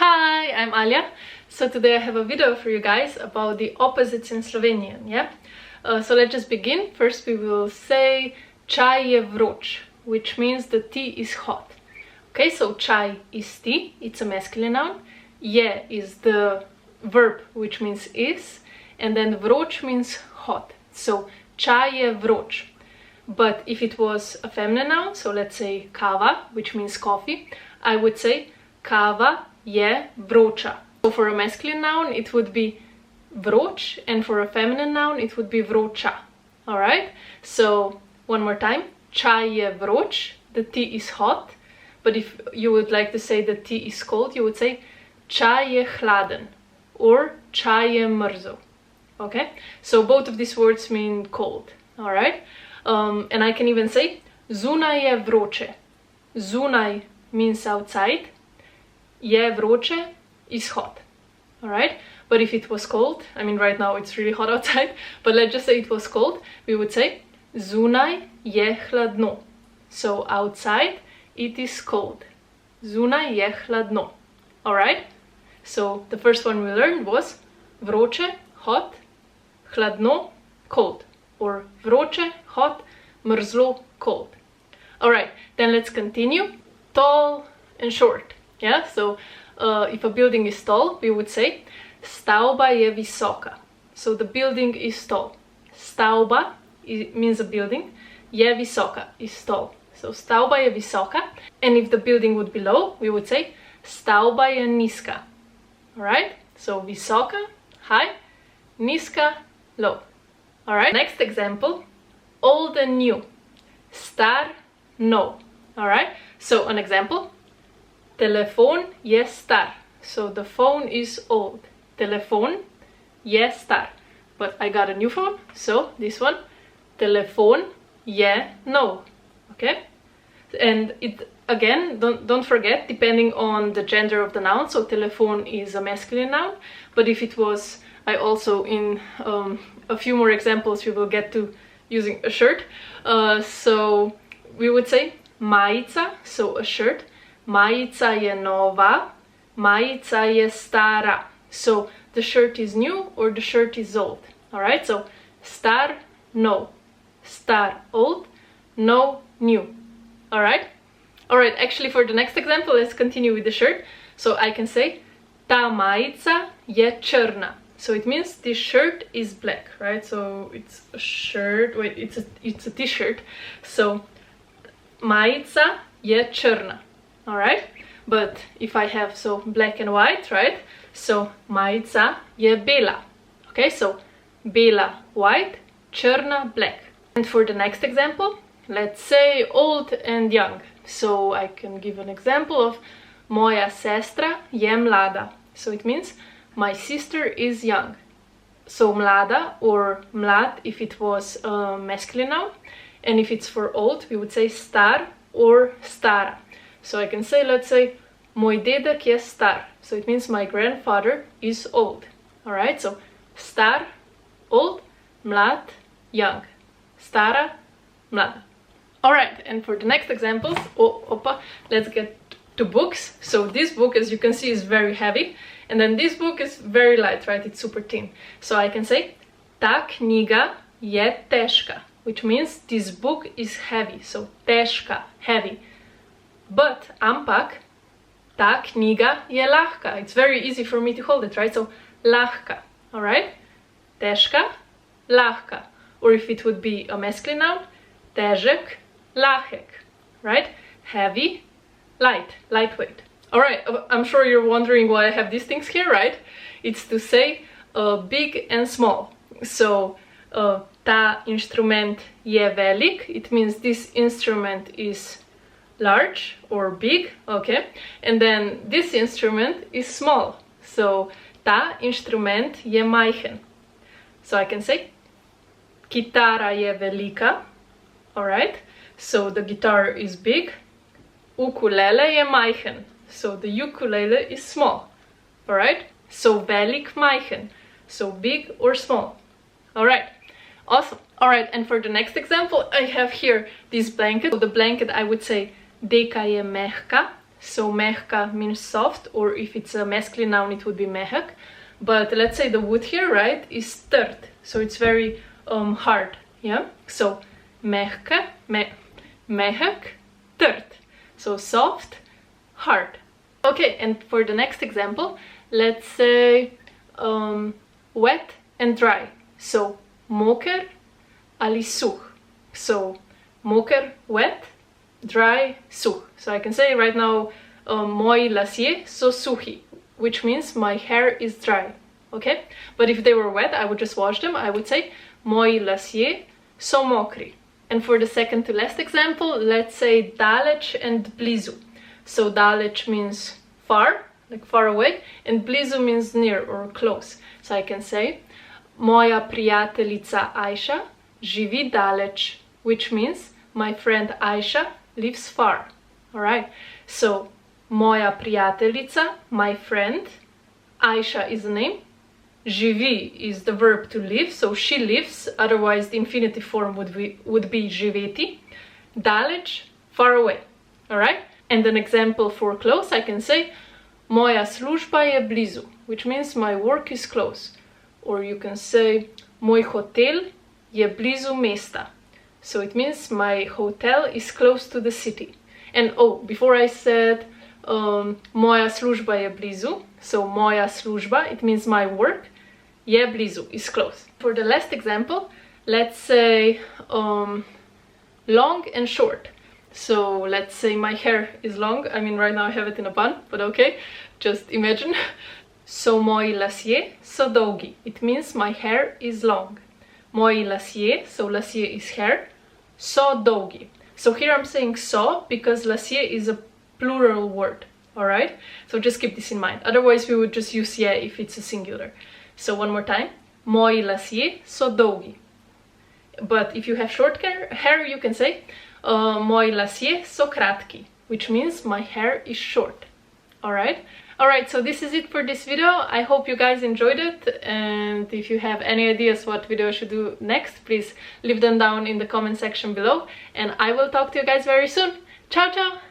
Hi, I'm Alja. So today I have a video for you guys about the opposites in Slovenian, yeah? So let's just begin. First we will say čaj je vroč, which means the tea is hot. Okay, so čaj is tea, it's a masculine noun. Je is the verb, which means is, and then vroč means hot. So čaj je vroč. But if it was a feminine noun, so let's say kava, which means coffee, I would say kava je vroča. So for a masculine noun it would be vroč, and for a feminine noun it would be vroča. Alright, so one more time, čaj je vroč, the tea is hot. But if you would like to say the tea is cold, you would say čaj je hladen or čaj je mrzel. Okay, so both of these words mean cold. Alright, and I can even say zunaj je vroče. Zunaj means outside, je vroče is hot. Alright, but if it was cold, I mean right now it's really hot outside, but let's just say it was cold, we would say zunaj je hladno. So outside it is cold. Zunaj je hladno. Alright, so the first one we learned was vroče, hot, hladno, cold, or vroče, hot, mrzlo, cold. Alright, then let's continue. Tall and short. Yeah, so if a building is tall, we would say stavba je visoka. So the building is tall. Stavba means a building. Je visoka is tall. So stavba je visoka. And if the building would be low, we would say stavba je nizka. Alright, so visoka, high, nizka, low. Alright, next example, old and new. Star, no. Alright, so an example, telefon je star. So the phone is old. Telefon je star. But I got a new phone, so this one, telefon je nov. Okay, and it again, don't forget, depending on the gender of the noun. So telefon is a masculine noun, but if it was, I also in a few more examples we will get to using a shirt. So we would say majica, so a shirt. Majica je nova, majica je stara. So the shirt is new or the shirt is old. Alright, so star, no. Star, old, no, new. Alright? Alright, actually for the next example, let's continue with the shirt. So I can say ta majica je črna. So it means this shirt is black, right? So it's a shirt, wait, it's a t-shirt. So majica je črna. Alright, but if I have so black and white, right? So majica je bela. Okay, so bela white, črna black. And for the next example, let's say old and young. So I can give an example of moja sestra je mlada. So it means my sister is young. So mlada or mlad if it was a masculine noun, and if it's for old we would say star or stara. So I can say, let's say, moj dedek je star. So it means my grandfather is old. Alright, so star, old, mlad, young. Stara, mlada. Alright, and for the next examples, let's get to books. So this book, as you can see, is very heavy. And then this book is very light, right? It's super thin. So I can say, ta knjiga je težka, which means this book is heavy. So težka, heavy. But, ampak, ta knjiga je lahka. It's very easy for me to hold it, right? So, lahka, alright? Težka, lahka. Or if it would be a masculine noun, težek, lahek, right? Heavy, light, lightweight. Alright, I'm sure you're wondering why I have these things here, right? It's to say big and small. So, ta instrument je velik. It means this instrument is large or big, okay, and then this instrument is small, so ta instrument je majhen. So I can say kitara je velika. Alright, so the guitar is big. Ukulele je majhen, so the ukulele is small. Alright, so velik, majhen, so big or small. Alright, awesome. Alright, and for the next example I have here this blanket. So the blanket I would say deka je mehka, so mehka means soft, or if it's a masculine noun it would be mehek. But let's say the wood here, right, is trd, so it's very hard, yeah? So mehka, mehek, trd, so soft, hard. Okay, and for the next example, let's say wet and dry, so moker ali suh. So moker, wet, dry, suh. So I can say right now, moji lasje so suhi, which means my hair is dry, okay? But if they were wet, I would just wash them. I would say moji lasje so mokri. And for the second to last example, let's say dalec and blizu. So dalec means far, like far away, and blizu means near or close. So I can say moja prijateljica Aisha živi dalec, which means my friend Aisha lives far. All right, so moja prijateljica, my friend, Aisha is the name, živi is the verb to live, so she lives, otherwise the infinitive form would be živeti, dalec, far away. All right, and an example for close, I can say moja služba je blizu, which means my work is close. Or you can say moj hotel je blizu mesta, so it means my hotel is close to the city. And oh, before I said moja služba je blizu, so moja služba, it means my work, je blizu, is close. For the last example, let's say long and short. So let's say my hair is long. I mean, right now I have it in a bun, but okay, just imagine. So moji lasje so dolgi, it means my hair is long. Moji lasje, so lasje is hair, so dolgi. So here I'm saying so because lasje is a plural word, all right? So just keep this in mind. Otherwise we would just use je if it's a singular. So one more time, moji lasje so dolgi. But if you have short hair, you can say moji lasje so kratki, which means my hair is short, all right? Alright, so this is it for this video. I hope you guys enjoyed it, and if you have any ideas what video I should do next, please leave them down in the comment section below, and I will talk to you guys very soon. Ciao, ciao!